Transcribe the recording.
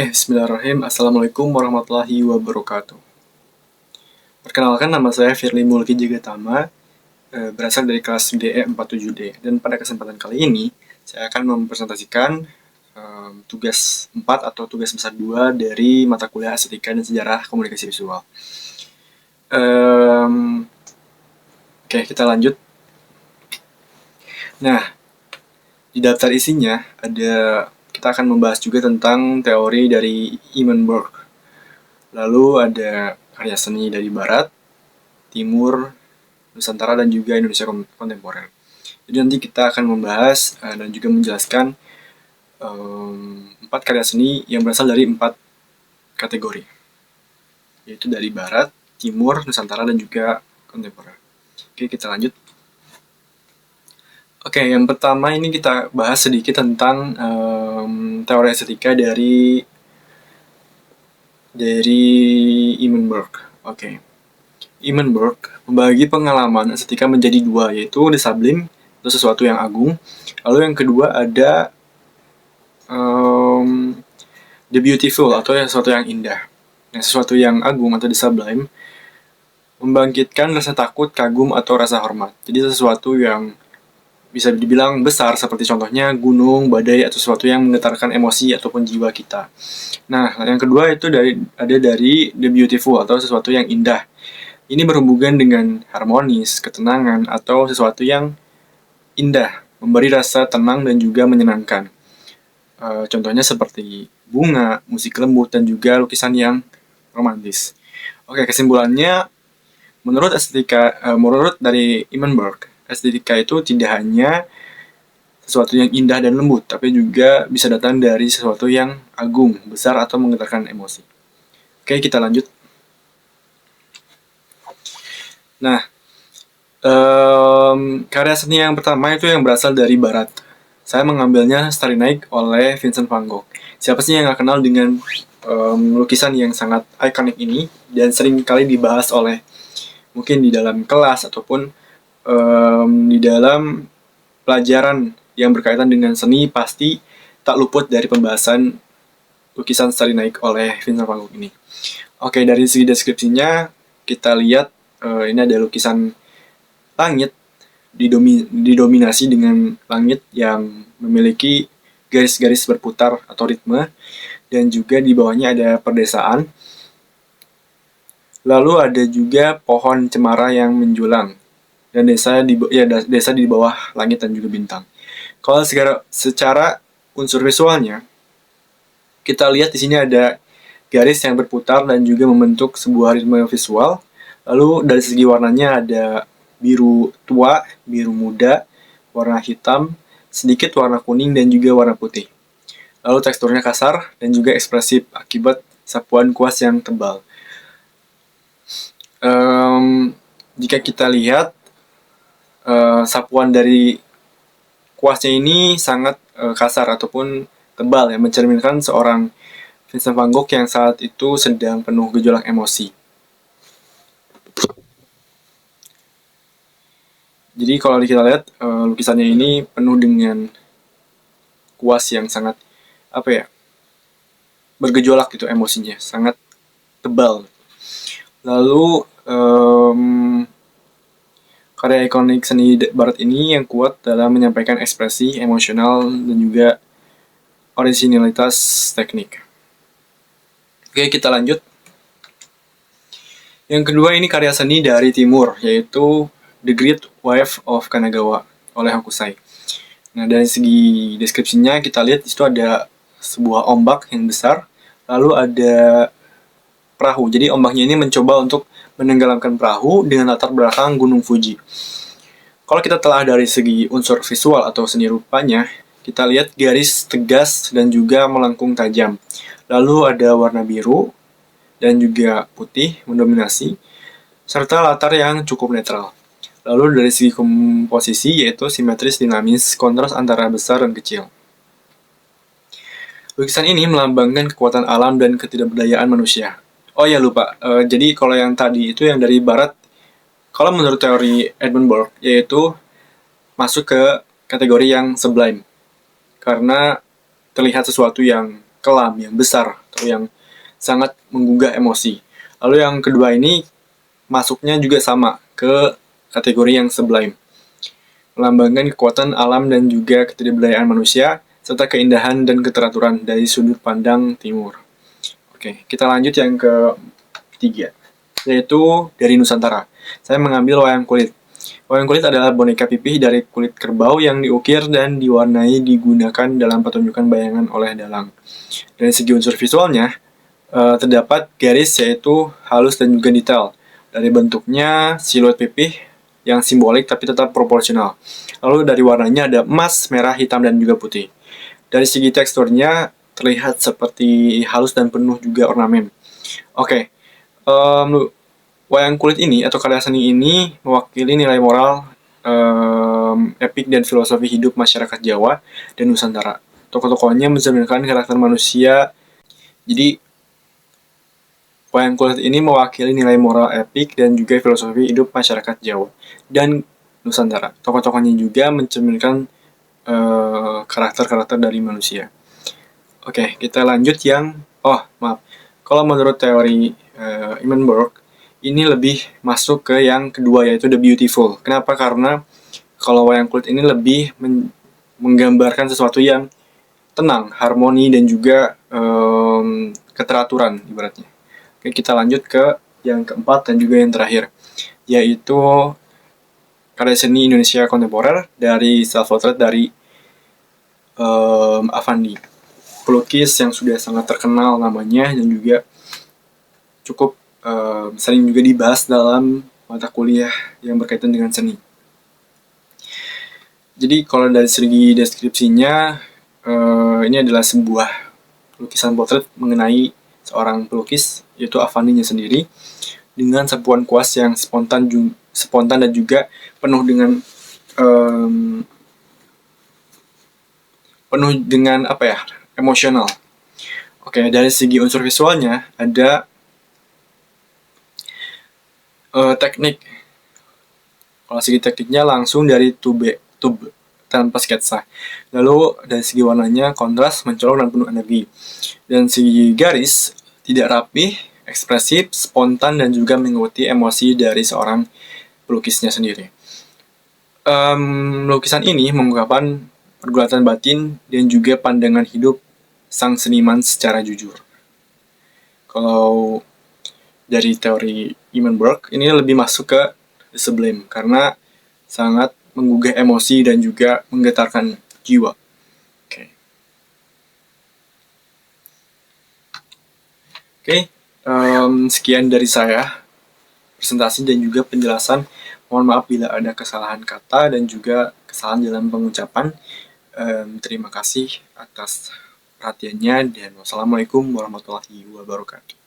Bismillahirrahmanirrahim. Assalamualaikum warahmatullahi wabarakatuh. Perkenalkan, nama saya Firly Mulki Jagatama, berasal dari kelas DE 47D. Dan pada kesempatan kali ini, saya akan mempresentasikan tugas 4 atau tugas besar 2 dari mata kuliah Estetika dan Sejarah Komunikasi Visual. Kita lanjut. Nah, di daftar isinya kita akan membahas juga tentang teori dari Immenburg. Lalu ada karya seni dari Barat, Timur, Nusantara, dan juga Indonesia kontemporer. Jadi nanti kita akan membahas dan juga menjelaskan 4 karya seni yang berasal dari 4 kategori, yaitu dari Barat, Timur, Nusantara, dan juga kontemporer. Oke, kita lanjut. Yang pertama ini kita bahas sedikit tentang teori estetika dari Immenburg. Immenburg membagi pengalaman estetika menjadi 2, yaitu the sublime atau sesuatu yang agung. Lalu yang kedua ada the beautiful atau sesuatu yang indah. Nah, sesuatu yang agung atau the sublime membangkitkan rasa takut, kagum, atau rasa hormat. Jadi sesuatu yang bisa dibilang besar, seperti contohnya gunung, badai, atau sesuatu yang menggetarkan emosi ataupun jiwa kita. Nah, yang kedua itu dari the beautiful atau sesuatu yang indah. Ini berhubungan dengan harmonis, ketenangan, atau sesuatu yang indah, memberi rasa tenang dan juga menyenangkan. Contohnya seperti bunga, musik lembut, dan juga lukisan yang romantis. Kesimpulannya, menurut dari Immenburg, estetika itu tidak hanya sesuatu yang indah dan lembut, tapi juga bisa datang dari sesuatu yang agung, besar, atau menggetarkan emosi. Kita lanjut. Nah, karya seni yang pertama itu yang berasal dari Barat. Saya mengambilnya Starry Night oleh Vincent van Gogh. Siapa sih yang nggak kenal dengan lukisan yang sangat ikonik ini, dan sering kali dibahas oleh mungkin di dalam kelas ataupun di dalam pelajaran yang berkaitan dengan seni, pasti tak luput dari pembahasan lukisan Starry Night oleh Vincent van Gogh ini. Dari segi deskripsinya kita lihat ini ada lukisan langit didominasi dengan langit yang memiliki garis-garis berputar atau ritme, dan juga di bawahnya ada perdesaan. Lalu ada juga pohon cemara yang menjulang, dan desa di bawah langit dan juga bintang. Kalau secara unsur visualnya, kita lihat di sini ada garis yang berputar dan juga membentuk sebuah ritme visual. Lalu dari segi warnanya ada biru tua, biru muda, warna hitam, sedikit warna kuning, dan juga warna putih. Lalu teksturnya kasar dan juga ekspresif akibat sapuan kuas yang tebal. Jika kita lihat sapuan dari kuasnya ini sangat kasar ataupun tebal, yang mencerminkan seorang Vincent van Gogh yang saat itu sedang penuh gejolak emosi. Jadi kalau kita lihat lukisannya ini penuh dengan kuas yang sangat bergejolak gitu emosinya, sangat tebal. Lalu karya ikonik seni Barat ini yang kuat dalam menyampaikan ekspresi emosional dan juga originalitas teknik. Kita lanjut. Yang kedua ini karya seni dari Timur, yaitu The Great Wave of Kanagawa oleh Hokusai. Nah, dari segi deskripsinya kita lihat di situ ada sebuah ombak yang besar, lalu ada perahu. Jadi ombaknya ini mencoba untuk menenggelamkan perahu dengan latar belakang Gunung Fuji. Kalau kita telah dari segi unsur visual atau seni rupanya, kita lihat garis tegas dan juga melengkung tajam. Lalu ada warna biru dan juga putih mendominasi, serta latar yang cukup netral. Lalu dari segi komposisi, yaitu simetris, dinamis, kontras antara besar dan kecil. Lukisan ini melambangkan kekuatan alam dan ketidakberdayaan manusia. Jadi kalau yang tadi itu yang dari Barat, kalau menurut teori Immenburg, yaitu masuk ke kategori yang sublime, karena terlihat sesuatu yang kelam, yang besar, sesuatu yang sangat menggugah emosi. Lalu yang kedua ini masuknya juga sama ke kategori yang sublime, melambangkan kekuatan alam dan juga ketidakberdayaan manusia, serta keindahan dan keteraturan dari sudut pandang timur. Oke, kita lanjut yang ketiga, yaitu dari Nusantara. Saya mengambil wayang kulit. Wayang kulit adalah boneka pipih dari kulit kerbau yang diukir dan diwarnai digunakan dalam pertunjukan bayangan oleh dalang. Dari segi unsur visualnya, terdapat garis yaitu halus dan juga detail. Dari bentuknya, siluet pipih yang simbolik tapi tetap proporsional. Lalu dari warnanya ada emas, merah, hitam, dan juga putih. Dari segi teksturnya, terlihat seperti halus dan penuh juga ornamen. Oke, wayang kulit ini atau karya seni ini mewakili nilai moral, epik dan filosofi hidup masyarakat Jawa dan Nusantara. Tokoh-tokohnya mencerminkan karakter manusia. Jadi wayang kulit ini mewakili nilai moral epik dan juga filosofi hidup masyarakat Jawa dan Nusantara. Tokoh-tokohnya juga mencerminkan karakter-karakter dari manusia. Oke, kita lanjut yang kalau menurut teori Imenberg, ini lebih masuk ke yang kedua, yaitu The Beautiful. Kenapa? Karena kalau wayang kulit ini lebih menggambarkan sesuatu yang tenang, harmoni, dan juga keteraturan ibaratnya. Oke, kita lanjut ke yang keempat dan juga yang terakhir, yaitu karya seni Indonesia kontemporer dari self-portrait dari Affandi. Pelukis yang sudah sangat terkenal namanya dan juga cukup sering juga dibahas dalam mata kuliah yang berkaitan dengan seni. Jadi kalau dari segi deskripsinya, ini adalah sebuah lukisan potret mengenai seorang pelukis, yaitu Affandinya sendiri, dengan serbuan kuas yang spontan dan juga penuh dengan emosional. Oke, dari segi unsur visualnya ada teknik. Kalau segi tekniknya langsung dari tube tanpa sketsa. Lalu dari segi warnanya kontras, mencolok, dan penuh energi. Dan segi garis tidak rapi, ekspresif, spontan, dan juga mengikuti emosi dari seorang pelukisnya sendiri. Lukisan ini mengungkapkan pergulatan batin dan juga pandangan hidup sang seniman secara jujur. Kalau dari teori Imenberg, ini lebih masuk ke the sublime karena sangat menggugah emosi dan juga menggetarkan jiwa. Oke, sekian dari saya, presentasi dan juga penjelasan. Mohon maaf bila ada kesalahan kata dan juga kesalahan dalam pengucapan. Terima kasih atas perhatiannya dan wassalamualaikum warahmatullahi wabarakatuh.